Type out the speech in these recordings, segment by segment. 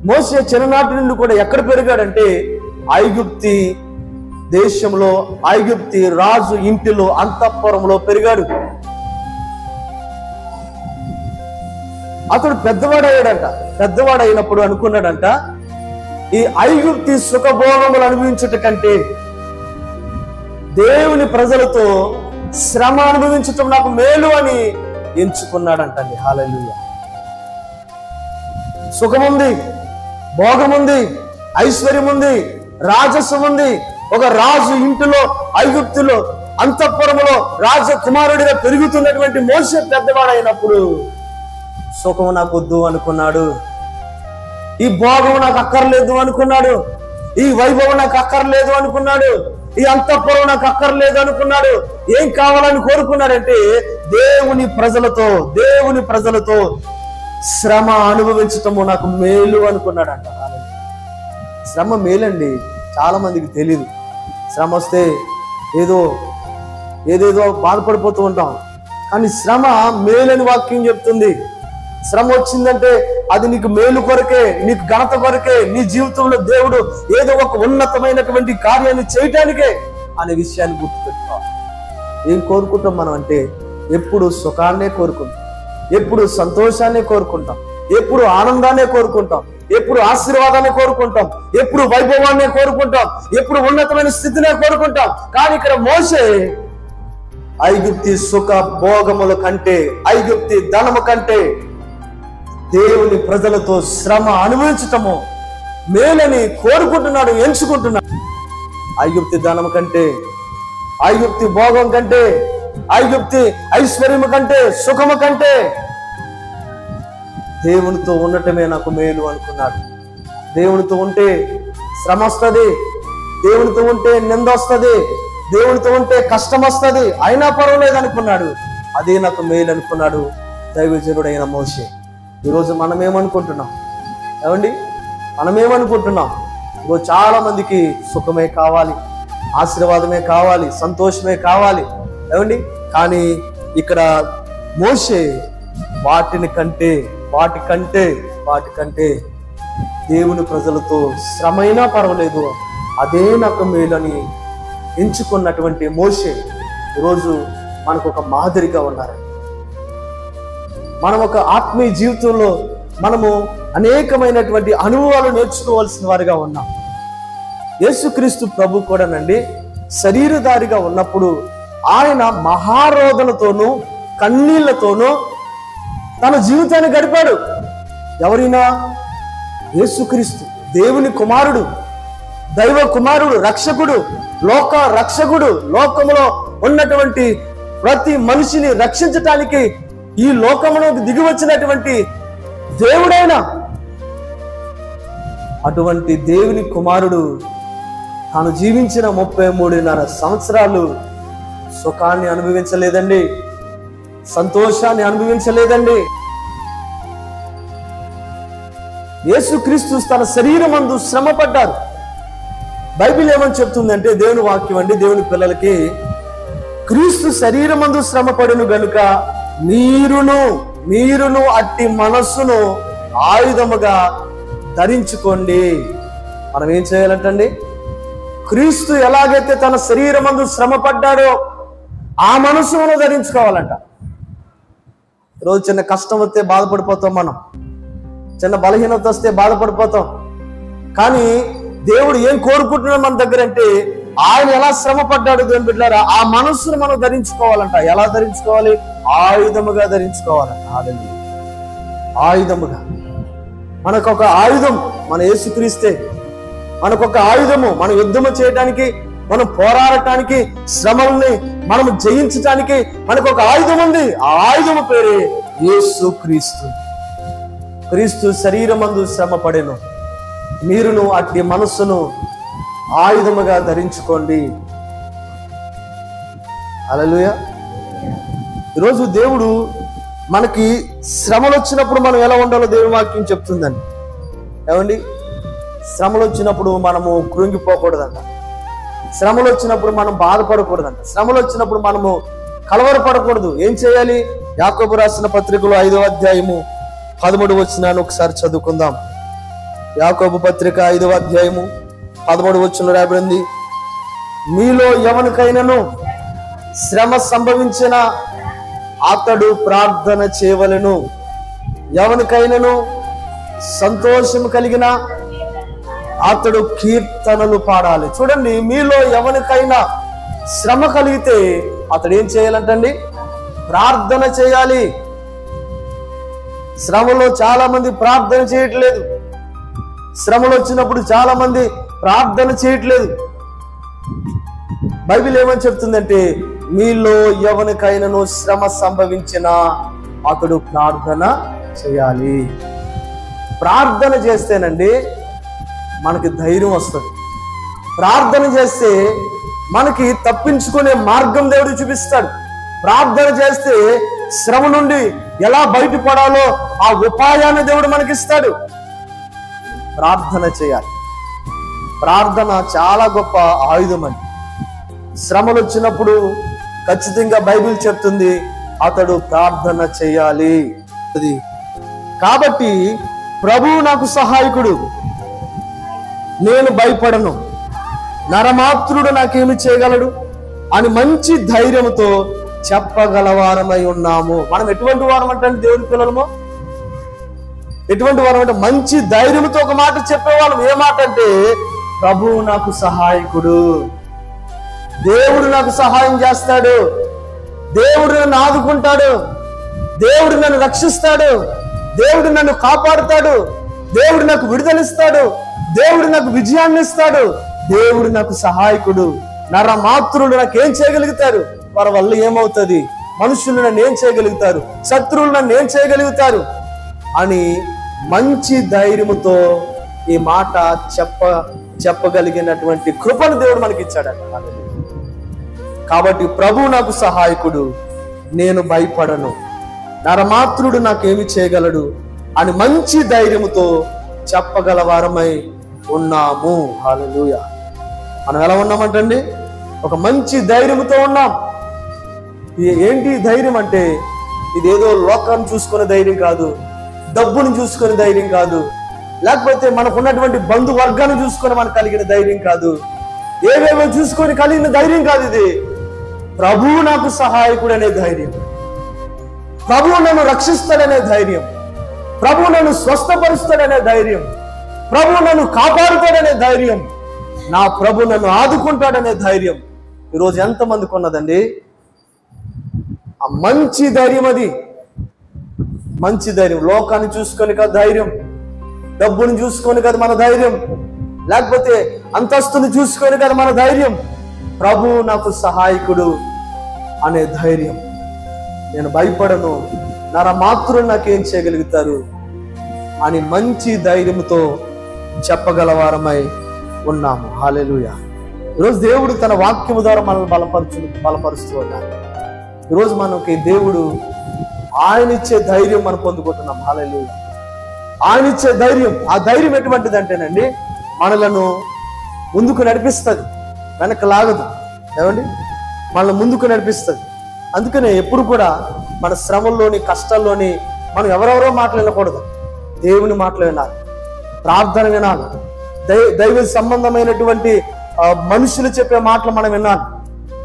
మోషే చిన్ననాటి నుండి కూడా ఎక్కడ పెరిగాడంటే ఐగుప్తి దేశంలో, ఐగుప్తి రాజు ఇంటిలో, అంతఃపురంలో పెరిగాడు. అతడు పెద్దవాడయ్యాడంట. పెద్దవాడైనప్పుడు అనుకున్నాడంట, ఈ ఐగుప్తి సుఖభోగములు అనుభవించుట కంటే దేవుని ప్రజలతో శ్రమ అనుభవించటం నాకు మేలు అని ఎంచుకున్నాడంటండి. హల్లెలూయా. సుఖముంది, భోగముంది, ఐశ్వర్యం ఉంది, రాజస్వం ఉంది. ఒక రాజు ఇంటిలో, ఐగుప్తులో, అంతఃపురంలో రాజకుమారుడిగా పెరుగుతున్నటువంటి మోషే పెద్దవాడైనప్పుడు సుఖము నాకు వద్దు అనుకున్నాడు, ఈ భోగం నాకు అక్కర్లేదు అనుకున్నాడు, ఈ వైభవం నాకు అక్కర్లేదు అనుకున్నాడు, ఈ అంతఃపురం నాకు అక్కర్లేదు అనుకున్నాడు. ఏం కావాలని కోరుకున్నాడంటే దేవుని ప్రజలతో శ్రమ అనుభవించటము నాకు మేలు అనుకున్నాడంట. శ్రమ మేలండి, చాలా మందికి తెలియదు. శ్రమ వస్తే ఏదేదో బాధపడిపోతూ ఉంటాం, కానీ శ్రమ మేలని వాక్యం చెప్తుంది. శ్రమ వచ్చిందంటే అది నీకు మేలు కొరకే, నీకు ఘనత కొరకే, నీ జీవితంలో దేవుడు ఏదో ఒక ఉన్నతమైనటువంటి కార్యాన్ని చేయటానికే అనే విషయాన్ని గుర్తుపెట్టుకోవాలి. ఏం కోరుకుంటాం మనం అంటే ఎప్పుడు సుఖాన్నే కోరుకుంటాం, ఎప్పుడు సంతోషాన్ని కోరుకుంటాం, ఎప్పుడు ఆనందాన్ని కోరుకుంటాం, ఎప్పుడు ఆశీర్వాదాన్ని కోరుకుంటాం, ఎప్పుడు వైభవాన్ని కోరుకుంటాం, ఎప్పుడు ఉన్నతమైన స్థితినే కోరుకుంటాం. కానీ ఇక్కడ మోషే ఐగుప్తి సుఖ భోగముల కంటే, ఐగుప్తి ధనము కంటే దేవుని ప్రజలతో శ్రమ అనుభవించటము మేలని కోరుకుంటున్నాడు, ఎంచుకుంటున్నాడు. ఐగుప్తి ధనము కంటే, ఐగుప్తి భోగం కంటే, ఐగుప్తి ఐశ్వర్యము కంటే, సుఖము కంటే దేవునితో ఉండటమే నాకు మేలు అనుకున్నాడు. దేవునితో ఉంటే శ్రమ వస్తుంది, దేవునితో ఉంటే నింద వస్తుంది, దేవునితో ఉంటే కష్టం వస్తుంది, అయినా పర్వాలేదు అనుకున్నాడు. అదే నాకు మేలు అనుకున్నాడు దైవజనుడైన మోషే. ఈరోజు మనం ఏమనుకుంటున్నాం ఏమండి? మనమేమనుకుంటున్నాం? ఈరోజు చాలా మందికి సుఖమే కావాలి, ఆశీర్వాదమే కావాలి, సంతోషమే కావాలి ఏమండి. కానీ ఇక్కడ మోషే వాటికంటే దేవుని ప్రజలతో శ్రమైనా పర్వాలేదు, అదే నాకు మేలని ఎంచుకున్నటువంటి మోషే ఈరోజు మనకు ఒక మాదిరిగా ఉన్నారు. మనం ఒక ఆత్మీయ జీవితంలో మనము అనేకమైనటువంటి అనుభవాలు నేర్చుకోవాల్సిన వారిగా ఉన్నాం. యేసుక్రీస్తు ప్రభు కూడానండి శరీరధారిగా ఉన్నప్పుడు ఆయన మహారోదనతోనూ కన్నీళ్లతోనూ తన జీవితాన్ని గడిపాడు. ఎవరైనా? యేసుక్రీస్తు దేవుని కుమారుడు, దైవ కుమారుడు, రక్షకుడు, లోక రక్షకుడు, లోకములో ఉన్నటువంటి ప్రతి మనిషిని రక్షించటానికి ఈ లోకములోకి దిగి వచ్చినటువంటి దేవుడైన అటువంటి దేవుని కుమారుడు తాను జీవించిన 33.5 సంవత్సరాలు సుఖాన్ని అనుభవించలేదండి, సంతోషాన్ని అనుభవించలేదండి. యేసుక్రీస్తు తన శరీరమందు శ్రమ పడ్డారు. బైబిల్ ఏమని చెప్తుందంటే, దేవుని వాక్యం అండి, దేవుని పిల్లలకి, క్రీస్తు శరీరమందు శ్రమ పడును గనుక మీరును అట్టి మనస్సును ఆయుధముగా ధరించుకోండి. మనం ఏం చేయాలంటండి? క్రీస్తు ఎలాగైతే తన శరీరమందు శ్రమ పడ్డాడో ఆ మనస్సును ధరించుకోవాలంట. రోజు చిన్న కష్టం వస్తే బాధపడిపోతాం, మనం చిన్న బలహీనత వస్తే బాధపడిపోతాం. కానీ దేవుడు ఏం కోరుకుంటున్నాడు మన దగ్గర అంటే, ఆయన ఎలా శ్రమ పడ్డాడు దేవుని బిడ్డలారా, ఆ మనస్సును మనం ధరించుకోవాలంట. ఎలా ధరించుకోవాలి? ఆయుధముగా ధరించుకోవాలంట. ఆయుధముగా. మనకొక ఆయుధం మన యేసుక్రీస్తే. మనకొక ఆయుధము, మనం యుద్ధము చేయడానికి, మనం పోరాడటానికి, శ్రమల్ని మనం జయించటానికి మనకొక ఆయుధం ఉంది. ఆ ఆయుధము పేరే యేసుక్రీస్తు. క్రీస్తు శరీరమందు శ్రమ పడెను, మీరును అట్టి మనస్సును ఆయుధముగా ధరించుకోండి. హల్లెలూయా. ఈరోజు దేవుడు మనకి శ్రమలు వచ్చినప్పుడు మనం ఎలా ఉండాలో దేవుని వాక్యం చెప్తుందండి. ఏమండి? శ్రమలు వచ్చినప్పుడు మనము కృంగిపోకూడదంట, శ్రమలు వచ్చినప్పుడు మనం బాధపడకూడదంట, శ్రమలు వచ్చినప్పుడు మనము కలవరపడకూడదు. ఏం చేయాలి? యాకోబు రాసిన పత్రికలో 5వ అధ్యాయము 13వ వచనాన్ని ఒకసారి చదువుకుందాం. యాకోబు పత్రిక 5వ అధ్యాయము 13వ వచనంలో రాయబడింది, మీలో ఎవరికైనాను శ్రమ సంభవించిన అతడు ప్రార్థన చేయవలెను, ఎవరికైనాను సంతోషం కలిగిన అతడు కీర్తనలు పాడాలి. చూడండి, మీలో ఎవరికైనా శ్రమ కలిగితే అతడు ఏం చేయాలంటండి? ప్రార్థన చేయాలి. శ్రమలో చాలా మంది ప్రార్థన చేయట్లేదు. శ్రమలు వచ్చినప్పుడు చాలా మంది ప్రార్థన చేయట్లేదు. బైబిల్ ఏమని చెప్తుందంటే, మీలో ఎవరికైనాను శ్రమ సంభవించినా అతడు ప్రార్థన చేయాలి. ప్రార్థన చేస్తేనండి మనకి ధైర్యం వస్తుంది. ప్రార్థన చేస్తే మనకి తప్పించుకునే మార్గం దేవుడు చూపిస్తాడు. ప్రార్థన చేస్తే శ్రమ నుండి ఎలా బయటపడాలో ఆ ఉపాయాన్ని దేవుడు మనకిస్తాడు. ప్రార్థన చేయాలి. ప్రార్థన చాలా గొప్ప ఆయుధం అని. శ్రమలు వచ్చినప్పుడు ఖచ్చితంగా బైబిల్ చెప్తుంది అతడు ప్రార్థన చేయాలి. కాబట్టి ప్రభువు నాకు సహాయకుడు, నేను భయపడను, నరమాత్రుడు నాకేమి చేయగలడు అని మంచి ధైర్యంతో చెప్పగలవారమై ఉన్నాము. మనం ఎటువంటి వారం అంటే దేవుని పిల్లలము, ఎటువంటి వారం అంటే మంచి ధైర్యంతో ఒక మాట చెప్పేవాళ్ళం. ఏ మాట అంటే, ప్రభువు నాకు సహాయకుడు, దేవుడు నాకు సహాయం చేస్తాడు, దేవుడు నన్ను ఆదుకుంటాడు, దేవుడు నన్ను రక్షిస్తాడు, దేవుడు నన్ను కాపాడుతాడు, దేవుడు నాకు విడుదలిస్తాడు, దేవుడు నాకు విజయాన్ని ఇస్తాడు, దేవుడు నాకు సహాయకుడు. నరమాత్రులు నాకేం చేయగలుగుతారు? వారి వల్ల ఏమవుతుంది? మనుషులు నన్ను ఏం చేయగలుగుతారు? శత్రువులు నన్ను ఏం చేయగలుగుతారు అని మంచి ధైర్యముతో ఈ మాట చెప్పగలిగినటువంటి కృపను దేవుడు మనకి ఇచ్చాడట. కాబట్టి ప్రభువు నాకు సహాయకుడు, నేను భయపడను, నరమాత్రుడు నాకేమి చేయగలడు అని మంచి ధైర్యముతో చెప్పగలవారమై ఉన్నాము. హల్లెలూయా. మనం ఎలా ఉన్నామంటండి? ఒక మంచి ధైర్యముతో ఉన్నాం. ఏంటి ధైర్యం అంటే, ఇదేదో లోకాన్ని చూసుకునే ధైర్యం కాదు, డబ్బుని చూసుకునే ధైర్యం కాదు, లేకపోతే మనకున్నటువంటి బంధువర్గాన్ని చూసుకొని మనకు కలిగిన ధైర్యం కాదు, ఏవేవో చూసుకొని కలిగిన ధైర్యం కాదు. ఇది ప్రభువు నాకు సహాయకుడు అనే ధైర్యం, ప్రభువు నన్ను రక్షిస్తాడనే ధైర్యం, ప్రభువు నన్ను స్వస్థపరుస్తాడనే ధైర్యం, ప్రభువు నన్ను కాపాడుతాడనే ధైర్యం, నా ప్రభు నన్ను ఆదుకుంటాడనే ధైర్యం ఈరోజు ఎంతమందికి ఉన్నదండి? ఆ మంచి ధైర్యం, అది మంచి ధైర్యం. లోకాన్ని చూసుకొని కదా ధైర్యం, డబ్బుని చూసుకొని కదా మన ధైర్యం, లేకపోతే అంతస్తుని చూసుకొని కదా మన ధైర్యం. ప్రభు నాకు సహాయకుడు అనే ధైర్యం. నేను భయపడను, నరమాత్రులు నాకేం చేయగలుగుతారు అని మంచి ధైర్యంతో చెప్పగలవారమై ఉన్నాము. హల్లెలూయా. ఈరోజు దేవుడు తన వాక్యము ద్వారా మనల్ని బలపరుస్తూ ఉన్నాడు. ఈరోజు మనకి దేవుడు ఆయన ఇచ్చే ధైర్యం మనం పొందుకుంటున్నాం. హల్లెలూయా. ఆయన ఇచ్చే ధైర్యం, ఆ ధైర్యం ఎటువంటిది అంటేనండి, మనలను ముందుకు నడిపిస్తుంది, వెనక లాగదు. ఏమండి? మనల్ని ముందుకు నడిపిస్తుంది. అందుకనే ఎప్పుడు కూడా మన శ్రమల్లోని, కష్టాల్లోని మనం ఎవరెవరో మాటలు వినకూడదు, దేవుని మాటలు వినాలి, ప్రార్థన వినాలి, దైవ సంబంధమైనటువంటి మనుషులు చెప్పే మాటలు మనం వినాలి.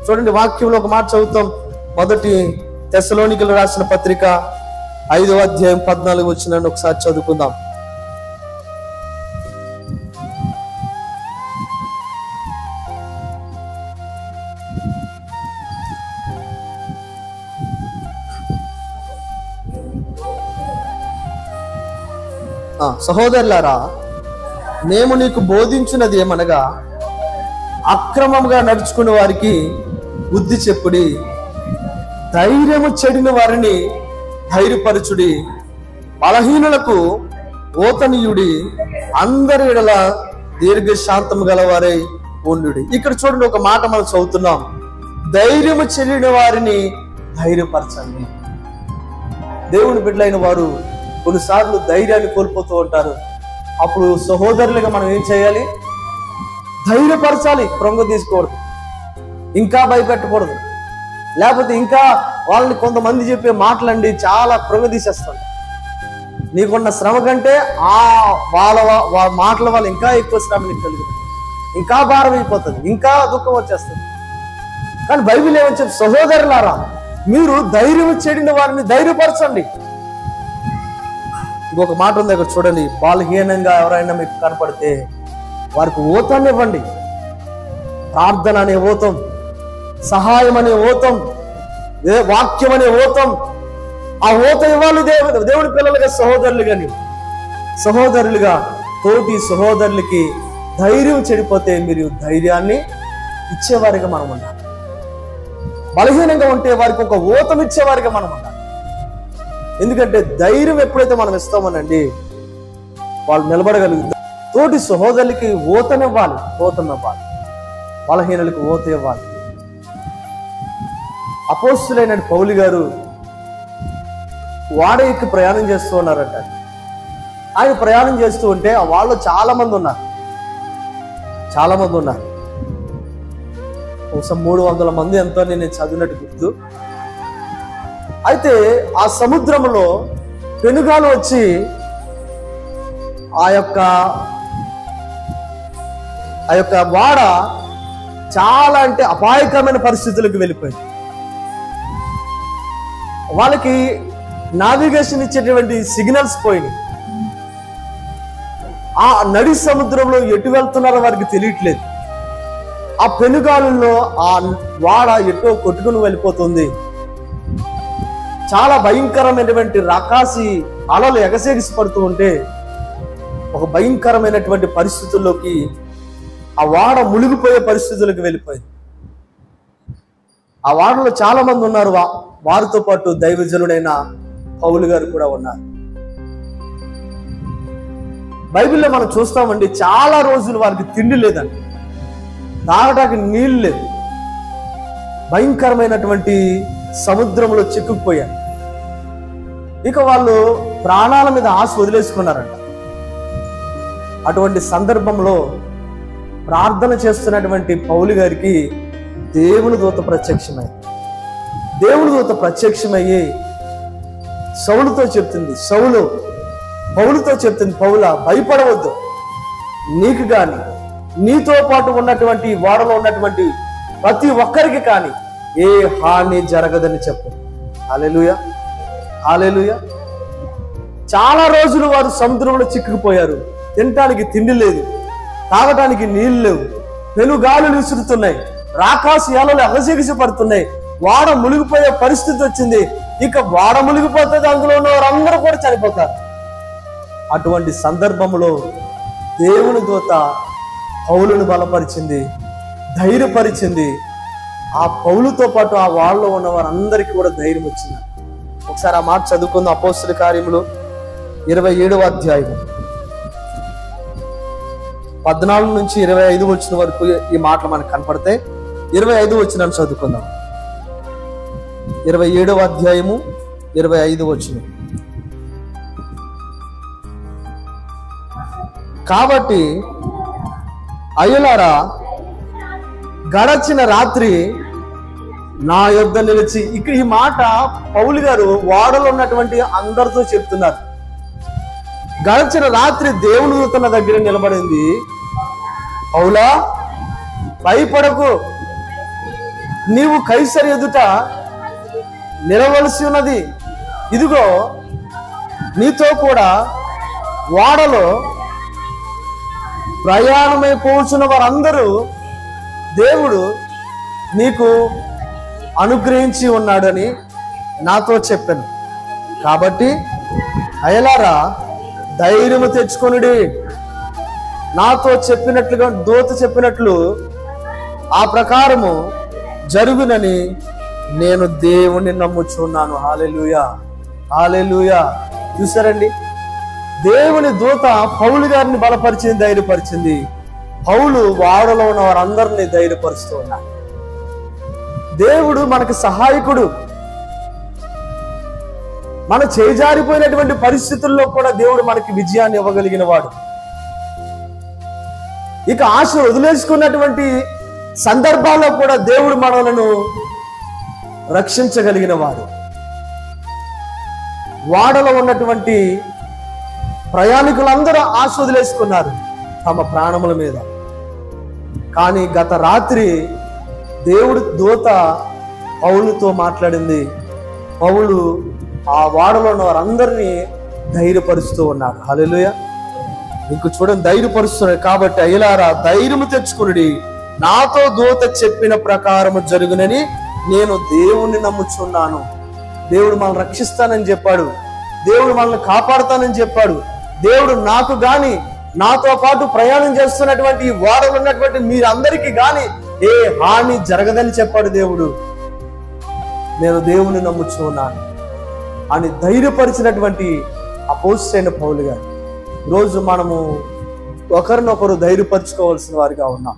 చూడండి, వాక్యంలో ఒక మాట చదువుతాం. 1 తెస్సలోనికీయులకు రాసిన పత్రిక 5వ అధ్యాయం 14 వచనాన్ని ఒకసారి చదువుకుందాం. సహోదరులారా, మేము నీకు బోధించినది ఏమనగా, అక్రమంగా నడుచుకునే వారికి బుద్ధి చెప్పుడి, ధైర్యము చెడిన వారిని ధైర్యపరచుడి, బలహీనులకు ఓతనీయుడి, అందరి ఎడల దీర్ఘశాంతము గలవారై ఉండుడి. ఇక్కడ చూడండి, ఒక మాట మనం చదువుతున్నాం, ధైర్యము చెడిన వారిని ధైర్యపరచండి. దేవుని బిడ్డలైన వారు కొన్నిసార్లు ధైర్యాన్ని కోల్పోతూ ఉంటారు. అప్పుడు సహోదరులుగా మనం ఏం చేయాలి? ధైర్యపరచాలి. కృంగ తీసుకోకూడదు, ఇంకా భయపెట్టకూడదు. లేకపోతే ఇంకా వాళ్ళని కొంతమంది చెప్పే మాటలండి చాలా కృంగ తీసేస్తాడు. నీకున్న శ్రమ కంటే వాళ్ళ మాటల వల్ల ఇంకా ఎక్కువ శ్రమ నీకు కలుగుతుంది, ఇంకా భారం అయిపోతుంది, ఇంకా దుఃఖం వచ్చేస్తుంది. కానీ బైబిల్ ఏమని చెప్పి, సహోదరులారా మీరు ధైర్యం చెడిన వారిని ధైర్యపరచండి. ఇంకొక మాట ఉంది ఇక్కడ చూడండి, బలహీనంగా ఎవరైనా మీకు కనపడితే వారికి ఓతాన్ని ఇవ్వండి. ప్రార్థన అనే ఓతం, సహాయం అనే ఓతం, వాక్యం అనే ఓతం, ఆ ఓత ఇవ్వాలి దేవుడి పిల్లలుగా, సహోదరులుగా తోటి సహోదరులకి ధైర్యం చెడిపోతే మీరు ధైర్యాన్ని ఇచ్చేవారిగా మనం ఉండాలి. బలహీనంగా ఉంటే వారికి ఒక ఓతం ఇచ్చేవారిగా మనం ఉండాలి. ఎందుకంటే ధైర్యం ఎప్పుడైతే మనం ఇస్తామోనండి వాళ్ళు నిలబడగలుగుతారు. తోటి సహోదరులకి ఓతనివ్వాలి, బలహీనులకు ఓత ఇవ్వాలి. అపోస్తులైన పౌలు గారు వాడకి ప్రయాణం చేస్తూ ఉన్నారంట. ఆయన ప్రయాణం చేస్తూ ఉంటే వాళ్ళు చాలా మంది ఉన్నారు. ఒకసారి 300 మంది ఎంతో నేను చదివినట్టు గుర్తు. అయితే ఆ సముద్రంలో పెనుగాలు వచ్చి ఆ యొక్క వాడ చాలా అంటే అపాయకరమైన పరిస్థితులకు వెళ్ళిపోయింది. వాళ్ళకి నావిగేషన్ ఇచ్చేటువంటి సిగ్నల్స్ పోయినాయి. ఆ నడి సముద్రంలో ఎటు వెళ్తున్నారో వారికి తెలియట్లేదు. ఆ పెనుగాలుల్లో ఆ వాడ ఎటో కొట్టుకుని వెళ్ళిపోతుంది. చాలా భయంకరమైనటువంటి రకాసి అలలు ఎగసేగిసి పడుతూ ఉంటే ఒక భయంకరమైనటువంటి పరిస్థితుల్లోకి ఆ వాడ మునిగిపోయే పరిస్థితులకు వెళ్ళిపోయింది. ఆ వాడలో చాలా మంది ఉన్నారు. వారితో పాటు దైవజనుడైన పౌలు గారు కూడా ఉన్నారు. బైబిల్లో మనం చూస్తామండి, చాలా రోజులు వారికి తిండి లేదండి, తాగటానికి నీళ్ళు లేదు, భయంకరమైనటువంటి సముద్రంలో చిక్కుకుపోయారు. ఇక వాళ్ళు ప్రాణాల మీద ఆశ వదిలేసుకున్నారంట. అటువంటి సందర్భంలో ప్రార్థన చేస్తున్నటువంటి పౌలు గారికి దేవుని దూత ప్రత్యక్షమయ్యి సౌలుతో చెప్తుంది, పౌలుతో చెప్తుంది, పౌలా భయపడవద్దు, నీకు కానీ నీతో పాటు ఉన్నటువంటి వాడలో ఉన్నటువంటి ప్రతి ఒక్కరికి కానీ ఏ హాని జరగదని చెప్పు. హల్లెలూయా, హల్లెలూయా. చాలా రోజులు వారు సముద్రంలో చిక్కుకుపోయారు. తినటానికి తిండి లేదు, తాగటానికి నీళ్లు లేవు, పెనుగాలులు విసురుతున్నాయి, రాకాసి అలలు ఎగసిగిసి పడుతున్నాయి, వాడ మునిగిపోయే పరిస్థితి వచ్చింది. ఇక వాడ మునిగిపోతే అందులో ఉన్న వారందరూ కూడా చనిపోతారు. అటువంటి సందర్భంలో దేవుని దూత పౌలును బలపరిచింది, ధైర్యపరిచింది. ఆ పౌలుతో పాటు ఆ వాళ్ళలో ఉన్న వారందరికీ కూడా ధైర్యం వచ్చింది. ఒకసారి ఆ మాట చదువుకుందాం. అపోస్తుల కార్యములు 27వ అధ్యాయం 14 నుంచి 25 వచ్చిన వరకు ఈ మాటలు మనకు కనపడతాయి. 25 వచ్చిన చదువుకుందాం. 27వ అధ్యాయము 25 వచ్చిన. కాబట్టి అయ్యలారా, గడచిన రాత్రి నా యొద్ద నిలిచి, ఇక్కడ ఈ మాట పౌలు గారు వాడలో ఉన్నటువంటి అందరితో చెప్తున్నారు. గడచిన రాత్రి దేవుని దూత దగ్గర నిలబడింది, పౌలా భయపడకు, నీవు కైసరు ఎదుట నిలవలసి ఉన్నది. ఇదిగో నీతో కూడా వాడలో ప్రయాణమైపోతున్న వారందరూ దేవుడు నీకు అనుగ్రహించి ఉన్నాడని నాతో చెప్పాను. కాబట్టి అయ్యలారా, ధైర్యము తెచ్చుకొనుడి. నాతో చెప్పినట్లుగా దూత చెప్పినట్లు ఆ ప్రకారము జరుగునని నేను దేవుణ్ణి నమ్ముచున్నాను. హల్లెలూయా, హల్లెలూయా. చూసారండి, దేవుని దూత పౌలు గారిని బలపరిచింది, ధైర్యపరిచింది. పౌలు వాడలో ఉన్న వారందరినీ ధైర్యపరుస్తూ ఉన్నాడు. దేవుడు మనకు సహాయకుడు. మన చేజారిపోయినటువంటి పరిస్థితుల్లో కూడా దేవుడు మనకి విజయాన్ని ఇవ్వగలిగిన వాడు. ఇక ఆశ వదిలేసుకున్నటువంటి సందర్భాల్లో కూడా దేవుడు మనలను రక్షించగలిగిన వాడు. వాడలో ఉన్నటువంటి ప్రయాణికులందరూ ఆశ వదిలేసుకున్నారు తమ ప్రాణముల మీద. కానీ గత రాత్రి దేవుడి దూత పౌలుతో మాట్లాడింది. పౌలు ఆ వాడలో ఉన్న వారందరినీ ధైర్యపరుస్తూ ఉన్నాడు. హల్లెలూయా. ఇంక చూడండి, ధైర్యపరుస్తున్నాడు. కాబట్టి అయ్యలారా, ధైర్యము తెచ్చుకునుడి, నాతో దూత చెప్పిన ప్రకారము జరుగునని నేను దేవుణ్ణి నమ్ముచున్నాను. దేవుడు మనల్ని రక్షిస్తానని చెప్పాడు. దేవుడు మనల్ని కాపాడుతానని చెప్పాడు. దేవుడు నాకు గాని, నాతో పాటు ప్రయాణం చేస్తున్నటువంటి ఈ వాడలో ఉన్నటువంటి మీరందరికీ గాని ఏ హాని జరగదని చెప్పాడు దేవుడు. నేను దేవుని నమ్ముచు ఉన్నాను అని ధైర్యపరిచినటువంటి అపోస్తలుడైన పౌలు గారు. ఈరోజు మనము ఒకరినొకరు ధైర్యపరచుకోవాల్సిన వారిగా ఉన్నాం.